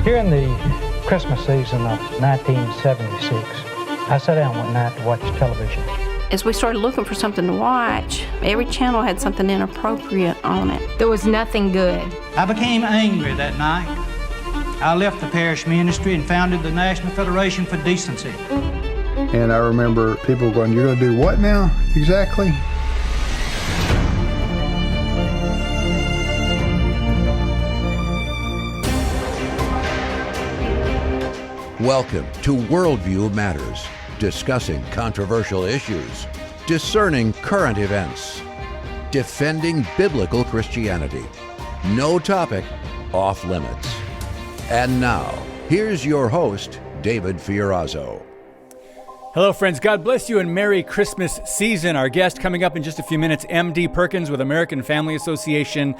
During the Christmas season of 1976, I sat down one night to watch television. As we started looking for something to watch, every channel had something inappropriate on it. There was nothing good. I became angry that night. I left the parish ministry and founded the National Federation for Decency. And I remember people going, "You're going to do what now, exactly?" Welcome to Worldview Matters, discussing controversial issues, discerning current events, defending biblical Christianity. No topic off limits. And now, here's your host, David Fiorazzo. Hello, friends. God bless you and Merry Christmas season. Our guest coming up in just a few minutes, MD Perkins with American Family Association.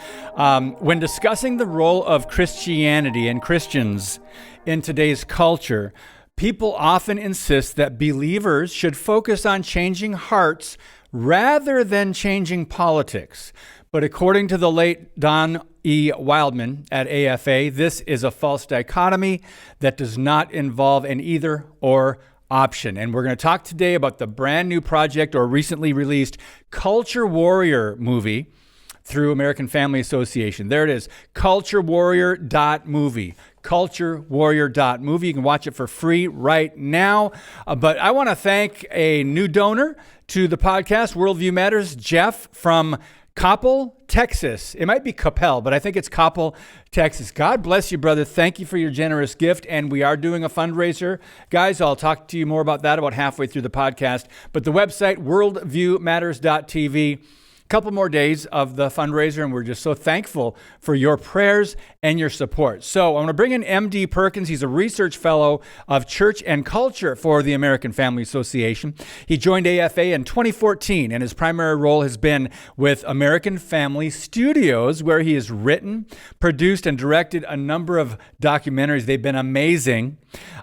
When discussing the role of Christianity and Christians in today's culture, people often insist that believers should focus on changing hearts rather than changing politics. But according to the late Don Wildman at AFA, this is a false dichotomy that does not involve an either-or option. And we're going to talk today about the brand new project or recently released Culture Warrior movie through American Family Association. There it is, culturewarrior.movie. culturewarrior.movie. You can watch it for free right now. But I want to thank a new donor to the podcast, Worldview Matters, Jeff from Coppell, Texas. It might be Coppell, but I think it's Coppell, Texas. God bless you, brother. Thank you for your generous gift. And we are doing a fundraiser. Guys, I'll talk to you more about that about halfway through the podcast. But the website, worldviewmatters.tv. Couple more days of the fundraiser, and we're just so thankful for your prayers and your support. So I want to bring in MD Perkins. He's a research fellow of church and culture for the American Family Association. He joined AFA in 2014, and his primary role has been with American Family Studios, where he has written, produced, and directed a number of documentaries. They've been amazing.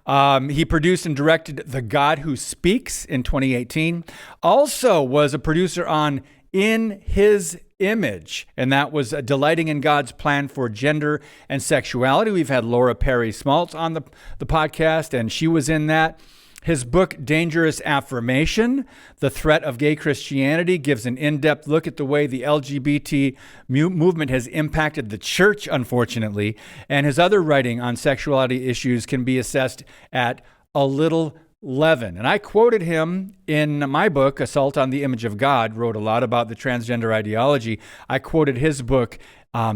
He produced and directed The God Who Speaks in 2018. Also was a producer on In His Image, and that was delighting in God's plan for gender and sexuality. We've had Laura Perry Smaltz on the podcast, and she was in that. His book, Dangerous Affirmation, The Threat of Gay Christianity, gives an in-depth look at the way the LGBT movement has impacted the church, unfortunately, and his other writing on sexuality issues can be assessed at a little Levin. And I quoted him in my book, Assault on the Image of God, wrote a lot about the transgender ideology. I quoted his book,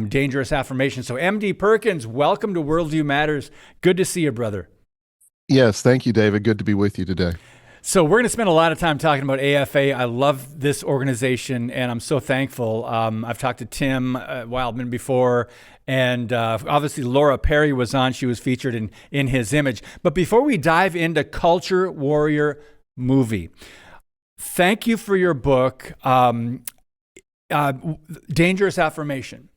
Dangerous Affirmation. So MD Perkins, welcome to Worldview Matters. Good to see you, brother. Yes, thank you, David. Good to be with you today. So we're going to spend a lot of time talking about AFA. I love this organization, and I'm so thankful. I've talked to Tim Wildman before, and obviously Laura Perry was on. She was featured in His Image. But before we dive into Culture Warrior movie, thank you for your book, Dangerous Affirmation.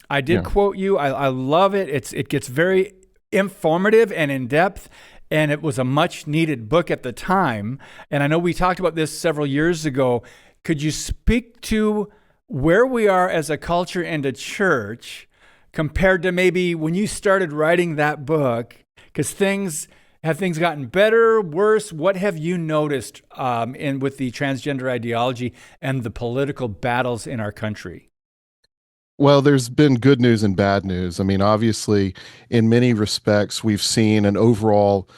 I did quote you. I love it. It gets very informative and in-depth. And it was a much needed book at the time. And I know we talked about this several years ago. Could you speak to where we are as a culture and a church compared to maybe when you started writing that book? Because have things gotten better, worse? What have you noticed with the transgender ideology and the political battles in our country? Well, there's been good news and bad news. I mean, obviously, in many respects, we've seen an overall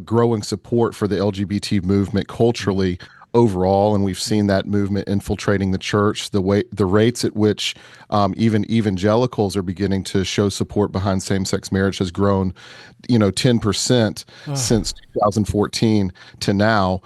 growing support for the LGBT movement culturally overall, and we've seen that movement infiltrating the church. The rates at which even evangelicals are beginning to show support behind same-sex marriage has grown, 10% since 2014 to now.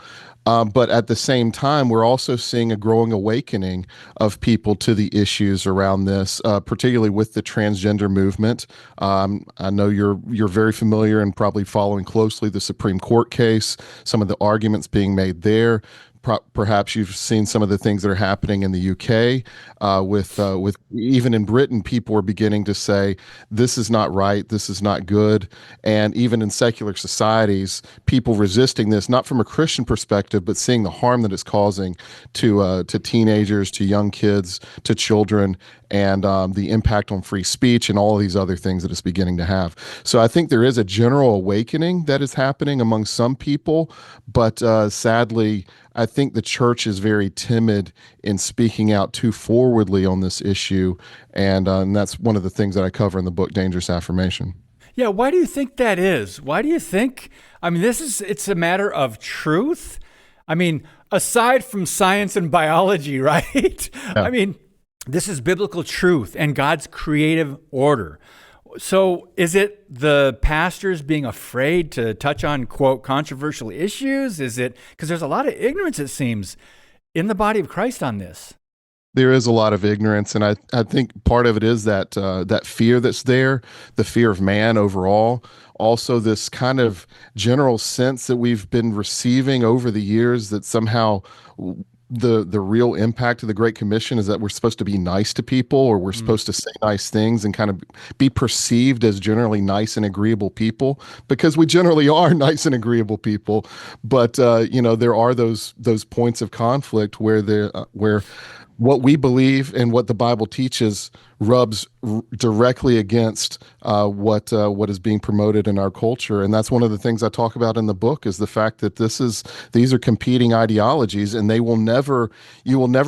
But at the same time, we're also seeing a growing awakening of people to the issues around this, particularly with the transgender movement. I know you're very familiar and probably following closely the Supreme Court case, some of the arguments being made there Perhaps you've seen some of the things that are happening in the UK. With even in Britain, people are beginning to say this is not right, this is not good, and even in secular societies, people resisting this not from a Christian perspective, but seeing the harm that it's causing to teenagers, to young kids, to children, and the impact on free speech and all of these other things that it's beginning to have. So I think there is a general awakening that is happening among some people, but sadly, I think the church is very timid in speaking out too forwardly on this issue, and that's one of the things that I cover in the book, Dangerous Affirmation. Yeah, why do you think that is? Why do you think, I mean, it's a matter of truth? I mean, aside from science and biology, right? Yeah. I mean, this is biblical truth and God's creative order. So is it the pastors being afraid to touch on, quote, controversial issues? Is it, because there's a lot of ignorance, it seems, in the body of Christ on this? There is a lot of ignorance, and I think part of it is that that fear that's there, the fear of man overall. Also, this kind of general sense that we've been receiving over the years that somehow the real impact of the Great Commission is that we're supposed to be nice to people, or we're supposed to say nice things and kind of be perceived as generally nice and agreeable people, because we generally are nice and agreeable people. But there are those points of conflict where what we believe and what the Bible teaches rubs directly against what is being promoted in our culture. And that's one of the things I talk about in the book, is the fact that these are competing ideologies, and you will never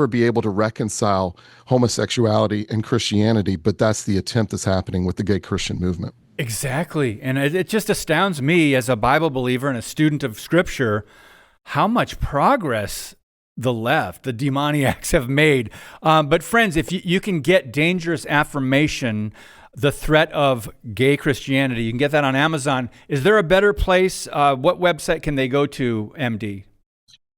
be able to reconcile homosexuality and Christianity, but that's the attempt that's happening with the gay Christian movement. Exactly. And it just astounds me as a Bible believer and a student of Scripture how much progress the left, the demoniacs, have made. But friends, if you can get Dangerous Affirmation, The Threat of Gay Christianity, you can get that on Amazon. Is there a better place? What website can they go to, MD?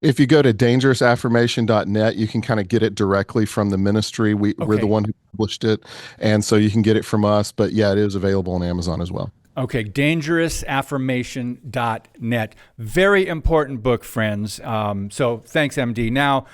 If you go to dangerousaffirmation.net, you can kind of get it directly from the ministry. We're the one who published it, and so you can get it from us. But yeah, it is available on Amazon as well. Okay, dangerousaffirmation.net. Very important book, friends. So thanks, MD. Now,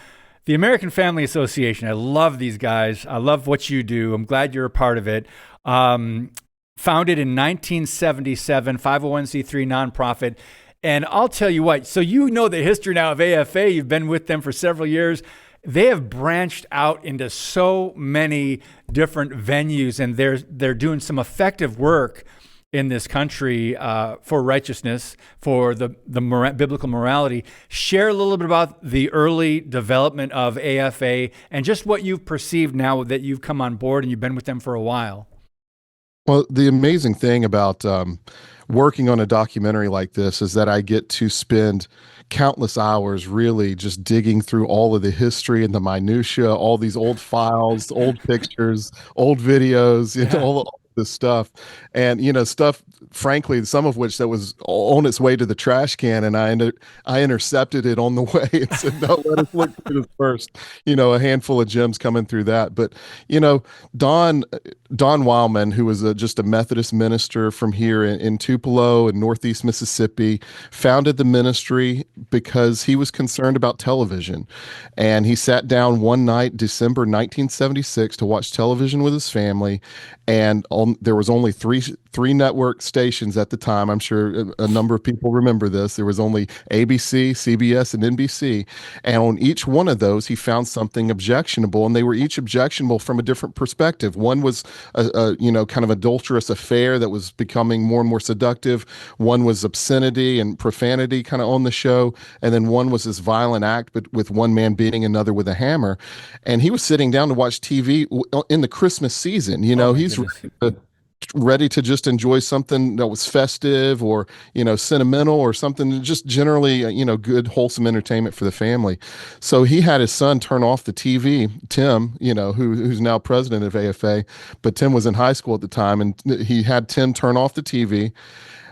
the American Family Association, I love these guys. I love what you do. I'm glad you're a part of it. Founded in 1977, 501c3 nonprofit. And I'll tell you what, so you know the history now of AFA. You've been with them for several years. They have branched out into so many different venues, and they're doing some effective work in this country for righteousness, for the biblical morality. Share a little bit about the early development of AFA and just what you've perceived now that you've come on board and you've been with them for a while. Well, the amazing thing about working on a documentary like this is that I get to spend countless hours really just digging through all of the history and the minutia, all these old files, old pictures, old videos, all this stuff. And, stuff, frankly, some of which that was on its way to the trash can, and I intercepted it on the way and said, no, let us look through this first. A handful of gems coming through that. But, Don Wildman, who was just a Methodist minister from here in Tupelo in Northeast Mississippi, founded the ministry because he was concerned about television. And he sat down one night, December 1976, to watch television with his family. And there was only three network stations at the time. I'm sure a number of people remember this. There was only ABC, CBS, and NBC. And on each one of those, he found something objectionable, and they were each objectionable from a different perspective. One was a kind of adulterous affair that was becoming more and more seductive. One was obscenity and profanity kind of on the show. And then one was this violent act, but with one man beating another with a hammer. And he was sitting down to watch TV in the Christmas season. He's ready to just enjoy something that was festive or, sentimental or something, just generally, good, wholesome entertainment for the family. So he had his son turn off the TV, Tim, who's now president of AFA, but Tim was in high school at the time, and he had Tim turn off the TV,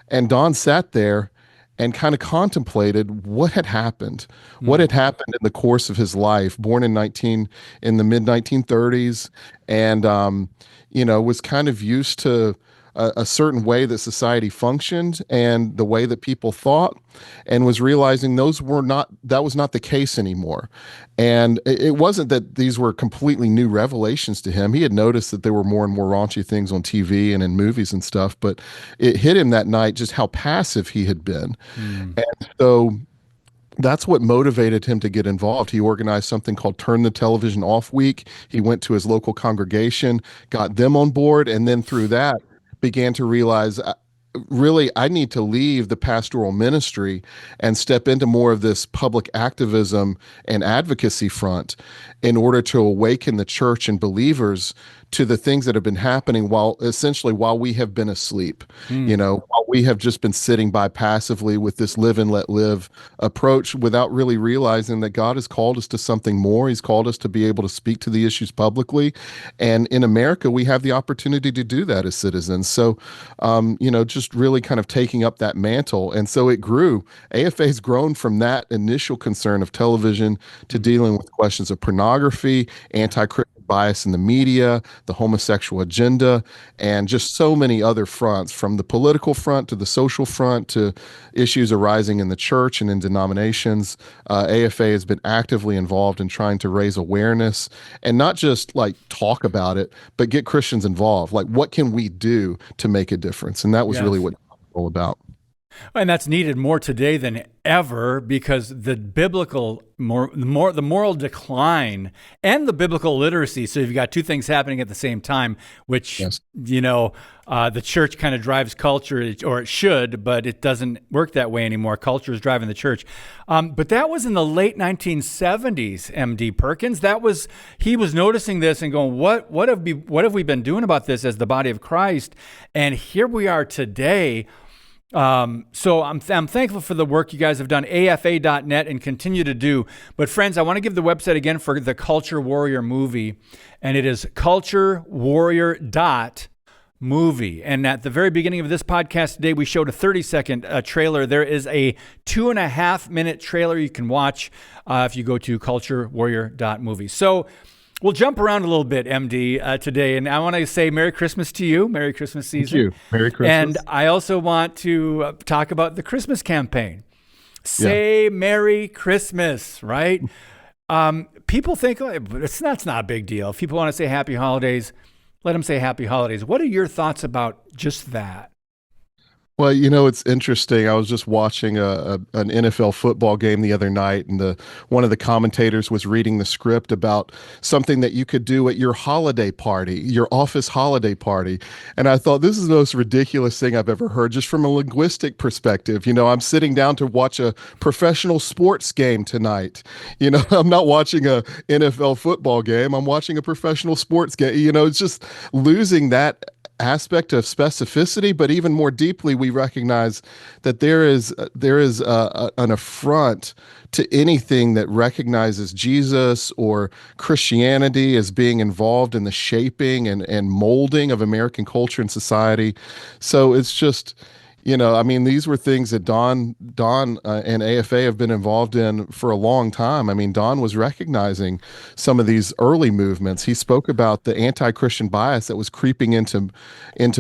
and Don sat there and kind of contemplated what had happened, what had happened in the course of his life, born in the mid 1930s, and, was kind of used to a certain way that society functioned and the way that people thought, and was realizing that was not the case anymore. And it wasn't that these were completely new revelations to him. He had noticed that there were more and more raunchy things on TV and in movies and stuff, but it hit him that night just how passive he had been. And so that's what motivated him to get involved. He organized something called Turn the Television Off Week. He went to his local congregation, got them on board, and then through that began to realize, really, I need to leave the pastoral ministry and step into more of this public activism and advocacy front in order to awaken the church and believers to the things that have been happening while we have been asleep. While we have just been sitting by passively with this live and let live approach without really realizing that God has called us to something more. He's called us to be able to speak to the issues publicly. And in America, we have the opportunity to do that as citizens. So, just really kind of taking up that mantle. And so it grew. AFA's grown from that initial concern of television to dealing with questions of pornography, anti-Christian bias in the media, the homosexual agenda, and just so many other fronts, from the political front to the social front to issues arising in the church and in denominations. AFA has been actively involved in trying to raise awareness and not just like talk about it, but get Christians involved. Like, what can we do to make a difference? And that was really what it was all about. And that's needed more today than ever, because the the moral decline and the biblical literacy. So you've got two things happening at the same time, which, the church kind of drives culture, or it should, but it doesn't work that way anymore. Culture is driving the church. But that was in the late 1970s, MD Perkins. He was noticing this and going, what have we been doing about this as the body of Christ? And here we are today. So I'm thankful for the work you guys have done, afa.net, and continue to do. But friends, I want to give the website again for the Culture Warrior movie, and it is culturewarrior.movie. And at the very beginning of this podcast today, we showed a 30-second trailer. There is a 2.5-minute trailer you can watch if you go to culturewarrior.movie. So we'll jump around a little bit, MD, today, and I want to say Merry Christmas to you. Merry Christmas season. Thank you. Merry Christmas. And I also want to talk about the Christmas campaign. Say Merry Christmas, right? People think that's not a big deal. If people want to say Happy Holidays, let them say Happy Holidays. What are your thoughts about just that? Well, it's interesting. I was just watching an NFL football game the other night, and one of the commentators was reading the script about something that you could do at your holiday party, your office holiday party. And I thought, this is the most ridiculous thing I've ever heard, just from a linguistic perspective. I'm sitting down to watch a professional sports game tonight. I'm not watching a NFL football game. I'm watching a professional sports game. It's just losing that aspect of specificity, but even more deeply, we recognize that there is an affront to anything that recognizes Jesus or Christianity as being involved in the shaping and molding of American culture and society. So it's just, these were things that Don and AFA have been involved in for a long time. Don was recognizing some of these early movements. He spoke about the anti-Christian bias that was creeping into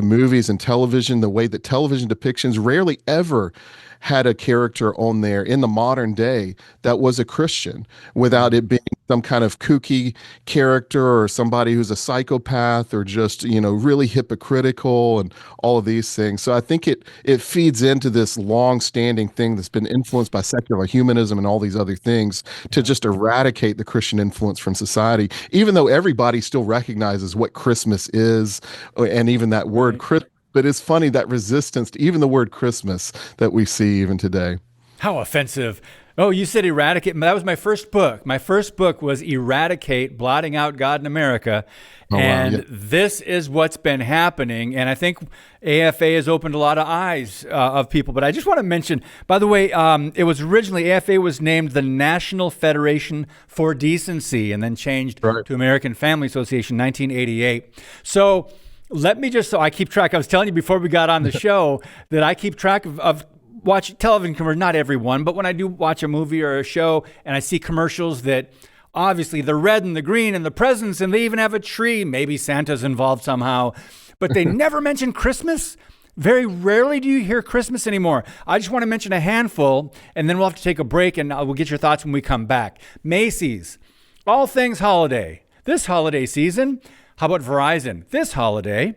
movies and television, the way that television depictions rarely ever had a character on there in the modern day that was a Christian, without it being some kind of kooky character or somebody who's a psychopath or just, really hypocritical and all of these things. So I think it feeds into this long-standing thing that's been influenced by secular humanism and all these other things to just eradicate the Christian influence from society, even though everybody still recognizes what Christmas is, and even that word Christmas. But it's funny, that resistance to even the word Christmas that we see even today. How offensive. Oh, you said eradicate. That was my first book. My first book was Eradicate, Blotting Out God in America. This is what's been happening. And I think AFA has opened a lot of eyes of people. But I just want to mention, by the way, it was originally, AFA was named the National Federation for Decency and then changed to American Family Association, 1988. So let me just, so I keep track, I was telling you before we got on the show that I keep track of watch television commercials, not everyone, but when I do watch a movie or a show and I see commercials that obviously the red and the green and the presents, and they even have a tree, maybe Santa's involved somehow, but they never mention Christmas. Very rarely do you hear Christmas anymore. I just want to mention a handful, and then we'll have to take a break, and we'll get your thoughts when we come back. Macy's, all things holiday. This holiday season. How about Verizon? This holiday.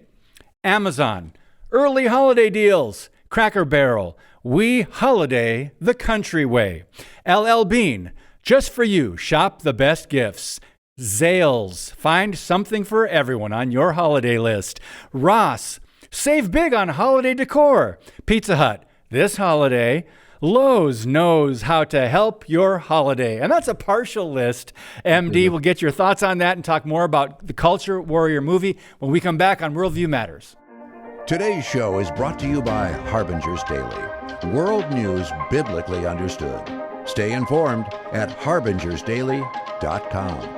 Amazon, early holiday deals. Cracker Barrel, we holiday the country way. LL Bean, just for you, shop the best gifts. Zales, find something for everyone on your holiday list. Ross, save big on holiday decor. Pizza Hut, this holiday. Lowe's knows how to help your holiday. And that's a partial list. MD will get your thoughts on that and talk more about the Culture Warrior movie when we come back on Worldview Matters. Today's show is brought to you by Harbinger's Daily, world news biblically understood. Stay informed at harbingersdaily.com.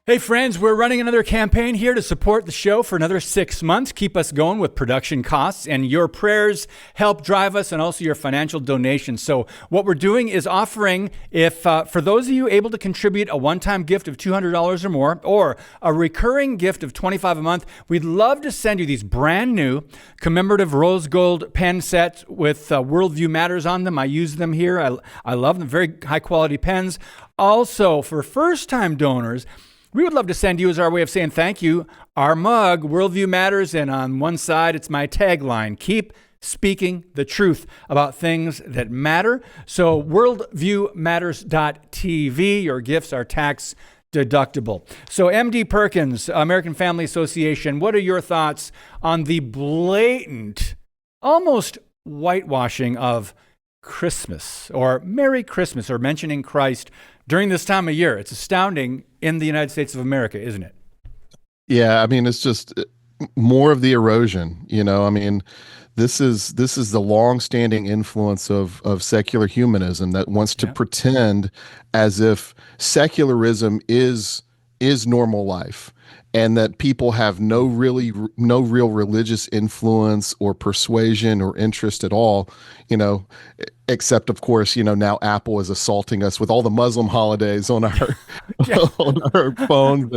Hey friends, we're running another campaign here to support the show for another 6 months. Keep us going with production costs, and your prayers help drive us, and also your financial donations. So what we're doing is offering, if for those of you able to contribute a one-time gift of $200 or more, or a recurring gift of $25 a month, we'd love to send you these brand new commemorative rose gold pen sets with Worldview Matters on them. I use them here. I love them. Very high quality pens. Also, for first-time donors, we would love to send you, as our way of saying thank you, our mug, Worldview Matters, and on one side, it's my tagline, keep speaking the truth about things that matter. So worldviewmatters.tv, your gifts are tax deductible. So MD Perkins, American Family Association, what are your thoughts on the blatant, almost whitewashing of Christmas, or Merry Christmas, or mentioning Christ during this time of year? It's astounding in the United States of America, isn't it? Yeah, I mean, it's just more of the erosion. I mean, this is the long-standing influence of secular humanism that wants to pretend as if secularism is normal life, and that people have no real religious influence or persuasion or interest at all, except of course, now Apple is assaulting us with all the Muslim holidays on our on our phones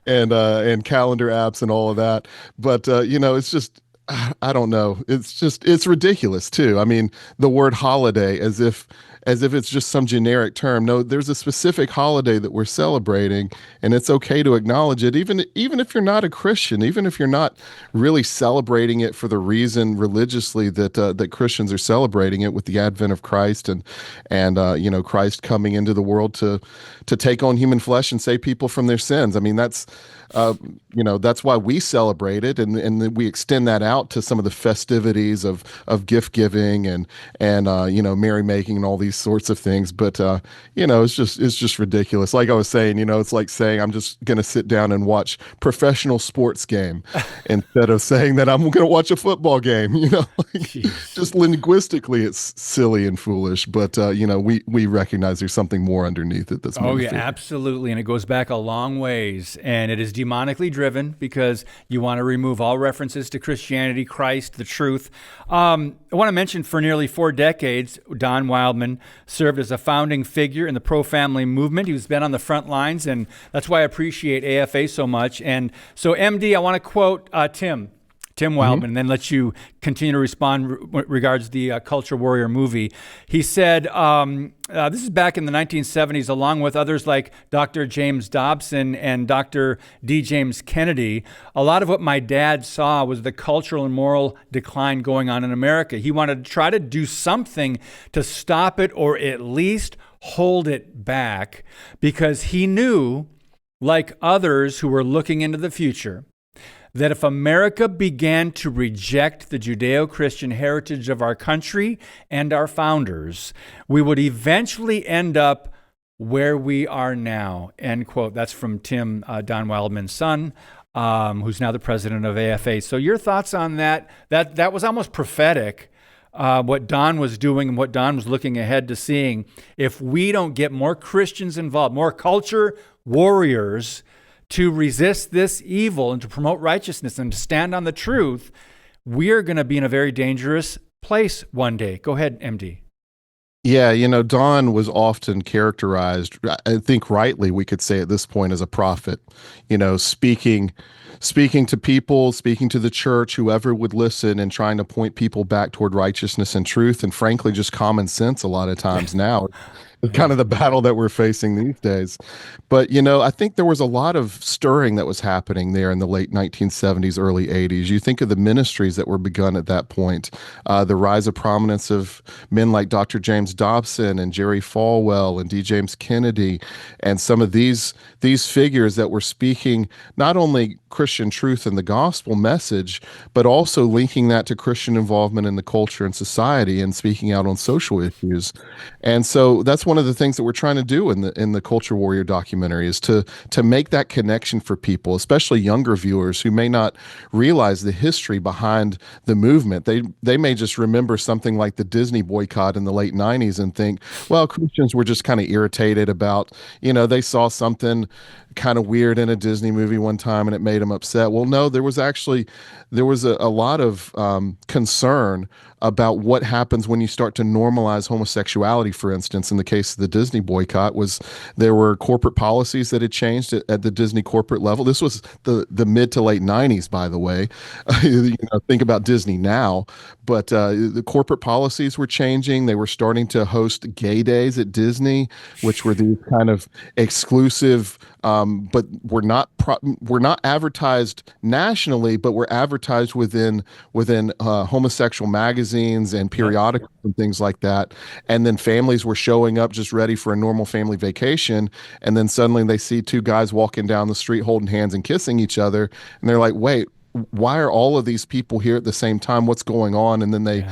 and calendar apps and all of that. But it's just, I don't know. It's ridiculous too. I mean, the word holiday as if it's just some generic term. No, there's a specific holiday that we're celebrating, and it's okay to acknowledge it, even if you're not a Christian, even if you're not really celebrating it for the reason religiously that Christians are celebrating it, with the advent of Christ and Christ coming into the world to take on human flesh and save people from their sins. I mean, that's why we celebrate it, and we extend that out to some of the festivities of gift giving and merrymaking and all these sorts of things. But it's just ridiculous. Like I was saying, it's like saying I'm just going to sit down and watch professional sports game instead of saying that I'm going to watch a football game. Just linguistically, it's silly and foolish. But we recognize there's something more underneath it. That's more yeah, absolutely, and it goes back a long ways, and it is demonically driven because you want to remove all references to Christianity, Christ, the truth. I want to mention, for nearly 4 decades, Don Wildman served as a founding figure in the pro-family movement. He's been on the front lines, and that's why I appreciate AFA so much. And so, MD, I want to quote Tim Wildman, and then let you continue to respond regards the Culture Warrior movie. He said, this is back in the 1970s, along with others like Dr. James Dobson and Dr. D. James Kennedy, a lot of what my dad saw was the cultural and moral decline going on in America. He wanted to try to do something to stop it, or at least hold it back, because he knew, like others who were looking into the future, that if America began to reject the Judeo-Christian heritage of our country and our founders, we would eventually end up where we are now, end quote. That's from Tim, Don Wildman's son, who's now the president of AFA. So your thoughts on that? That was almost prophetic, what Don was doing and what Don was looking ahead to seeing. If we don't get more Christians involved, more culture warriors to resist this evil and to promote righteousness and to stand on the truth, we're going to be in a very dangerous place one day. Go ahead, MD. Yeah, Don was often characterized, I think rightly, we could say at this point, as a prophet, speaking to people, speaking to the church, whoever would listen, and trying to point people back toward righteousness and truth, and frankly, just common sense a lot of times now. Kind of the battle that we're facing these days. But, I think there was a lot of stirring that was happening there in the late 1970s, early 80s. You think of the ministries that were begun at that point, the rise of prominence of men like Dr. James Dobson and Jerry Falwell and D. James Kennedy, and some of these figures that were speaking not only Christian truth and the gospel message, but also linking that to Christian involvement in the culture and society and speaking out on social issues. And so that's one of the things that we're trying to do in the Culture Warrior documentary, is to make that connection for people, especially younger viewers who may not realize the history behind the movement. They may just remember something like the Disney boycott in the late 90s and think, well, Christians were just kind of irritated about, they saw something kind of weird in a Disney movie one time and it made them upset. Well, no, there was a lot of concern about what happens when you start to normalize homosexuality. For instance, in the case of the Disney boycott, there were corporate policies that had changed at the Disney corporate level. This was the mid to late 90s, by the way. Think about Disney now, but the corporate policies were changing. They were starting to host gay days at Disney, which were these kind of exclusive, but were not advertised nationally, but were advertised within homosexual magazines and periodicals and things like that. And then families were showing up just ready for a normal family vacation, and then suddenly they see two guys walking down the street holding hands and kissing each other, and they're like, wait, why are all of these people here at the same time? What's going on? And then they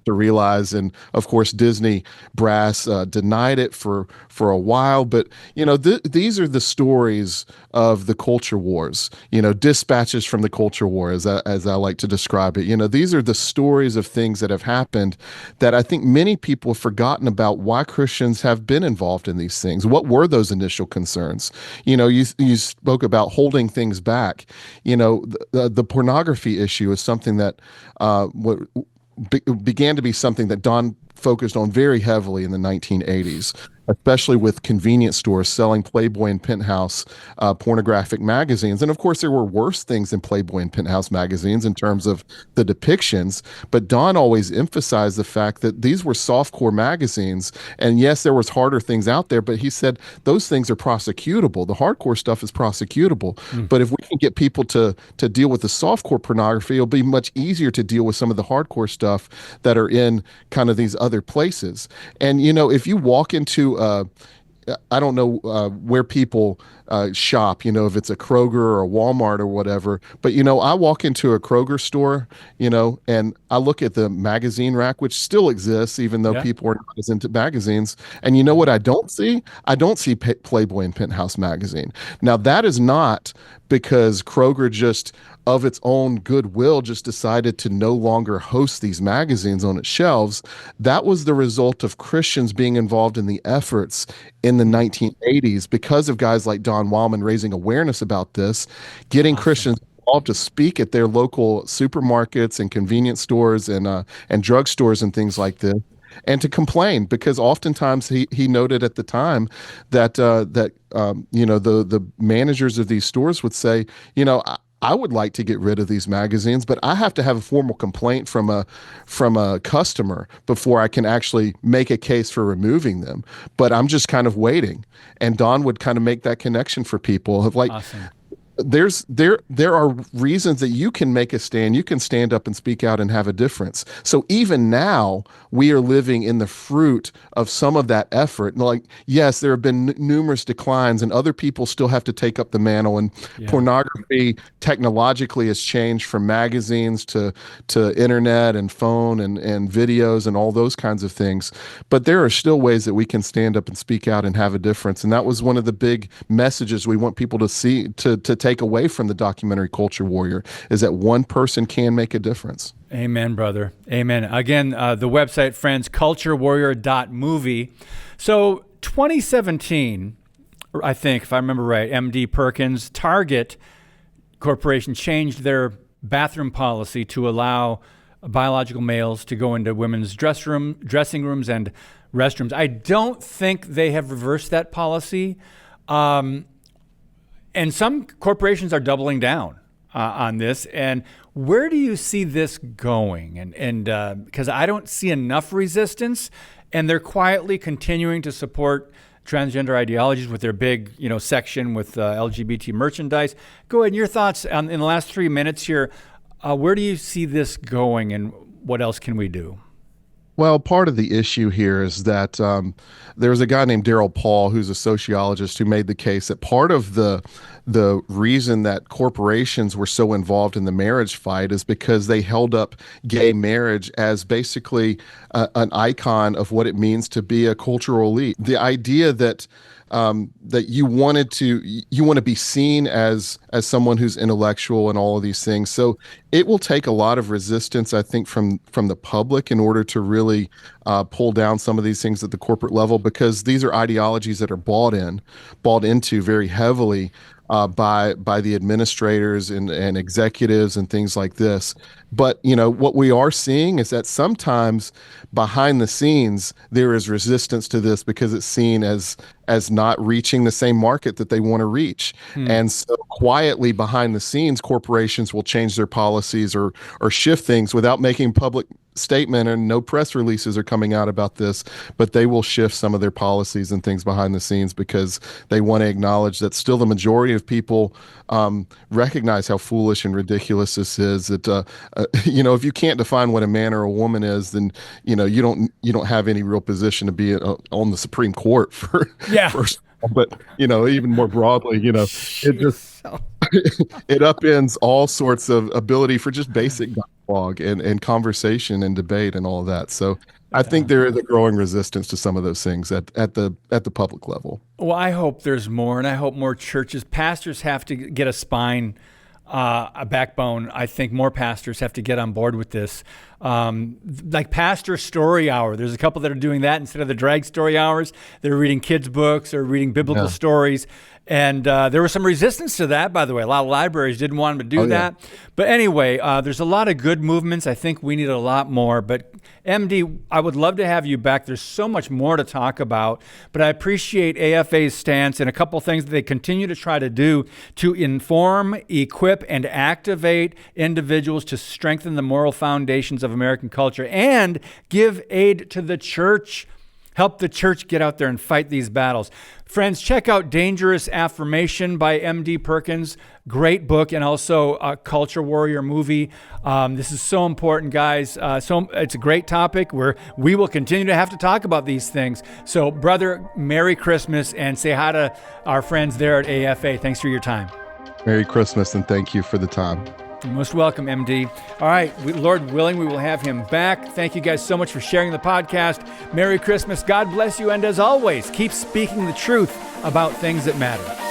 to realize, and of course Disney brass denied it for a while, but these are the stories of the culture wars, dispatches from the culture war, as I like to describe it. These are the stories of things that have happened that I think many people have forgotten about, why Christians have been involved in these things. What were those initial concerns? You spoke about holding things back. The pornography issue is something that began to be something that Don focused on very heavily in the 1980s, especially with convenience stores selling Playboy and Penthouse pornographic magazines. And of course, there were worse things in Playboy and Penthouse magazines in terms of the depictions, but Don always emphasized the fact that these were softcore magazines. And yes, there was harder things out there, but he said those things are prosecutable. The hardcore stuff is prosecutable. But if we can get people to deal with the softcore pornography, it'll be much easier to deal with some of the hardcore stuff that are in kind of these other places. And, if you walk into I don't know where people shop, if it's a Kroger or a Walmart or whatever, but, I walk into a Kroger store, and I look at the magazine rack, which still exists, even though people are not as into magazines. And you know what I don't see? I don't see Playboy and Penthouse magazine. Now, that is not because Kroger just of its own goodwill just decided to no longer host these magazines on its shelves. That was the result of Christians being involved in the efforts in the 1980s because of guys like Don Wildman raising awareness about this, getting Christians involved to speak at their local supermarkets and convenience stores and drugstores and things like this, and to complain, because oftentimes he noted at the time that the managers of these stores would say, I would like to get rid of these magazines, but I have to have a formal complaint from a customer before I can actually make a case for removing them. But I'm just kind of waiting. And Don would kind of make that connection for people of like, Awesome. there are reasons that you can make a stand. You can stand up and speak out and have a difference. So even now, we are living in the fruit of some of that effort. Like, yes, there have been numerous declines, and other people still have to take up the mantle. And pornography technologically has changed from magazines to internet and phone and videos and all those kinds of things. But there are still ways that we can stand up and speak out and have a difference. And that was one of the big messages we want people to see, to take away from the documentary Culture Warrior, is that one person can make a difference. Amen, brother. Amen. Again, the website, friends, culturewarrior.movie. So 2017, I think, if I remember right, MD Perkins, Target Corporation changed their bathroom policy to allow biological males to go into women's dressing rooms and restrooms. I don't think they have reversed that policy. And some corporations are doubling down on this. And where do you see this going? And because I don't see enough resistance, and they're quietly continuing to support transgender ideologies with their big, section with LGBT merchandise. Go ahead. Your thoughts in the last 3 minutes here. Where do you see this going, and what else can we do? Well, part of the issue here is that there's a guy named Daryl Paul, who's a sociologist, who made the case that part of the reason that corporations were so involved in the marriage fight is because they held up gay marriage as basically an icon of what it means to be a cultural elite. The idea that that you want to be seen as someone who's intellectual and all of these things. So it will take a lot of resistance, I think, from the public in order to really pull down some of these things at the corporate level, because these are ideologies that are bought into very heavily by the administrators and executives and things like this. But what we are seeing is that sometimes behind the scenes there is resistance to this because it's seen as not reaching the same market that they want to reach. And so quietly behind the scenes, corporations will change their policies or shift things without making public statement, and no press releases are coming out about this, but they will shift some of their policies and things behind the scenes because they want to acknowledge that still the majority of people recognize how foolish and ridiculous this is. That if you can't define what a man or a woman is, then you don't have any real position to be on the Supreme Court for. First, but even more broadly, it just it upends all sorts of ability for just basic dialogue and conversation and debate and all of that. So I think there is a growing resistance to some of those things at the public level. Well, I hope there's more, and I hope more churches, pastors have to get a spine, a backbone. I think more pastors have to get on board with this. Like Pastor Story Hour. There's a couple that are doing that instead of the drag story hours. They're reading kids' books or reading biblical stories. And there was some resistance to that, by the way. A lot of libraries didn't want them to do that. But anyway, there's a lot of good movements. I think we need a lot more. But MD, I would love to have you back. There's so much more to talk about. But I appreciate AFA's stance and a couple things that they continue to try to do to inform, equip, and activate individuals to strengthen the moral foundations of American culture and give aid to the church. Help the church get out there and fight these battles. Friends, check out Dangerous Affirmation by M.D. Perkins. Great book, and also a Culture Warrior movie. This is so important, guys. So it's a great topic where we will continue to have to talk about these things. So, brother, Merry Christmas, and say hi to our friends there at AFA. Thanks for your time. Merry Christmas, and thank you for the time. You're most welcome, MD. All right, Lord willing, we will have him back. Thank you guys so much for sharing the podcast. Merry Christmas. God bless you. And as always, keep speaking the truth about things that matter.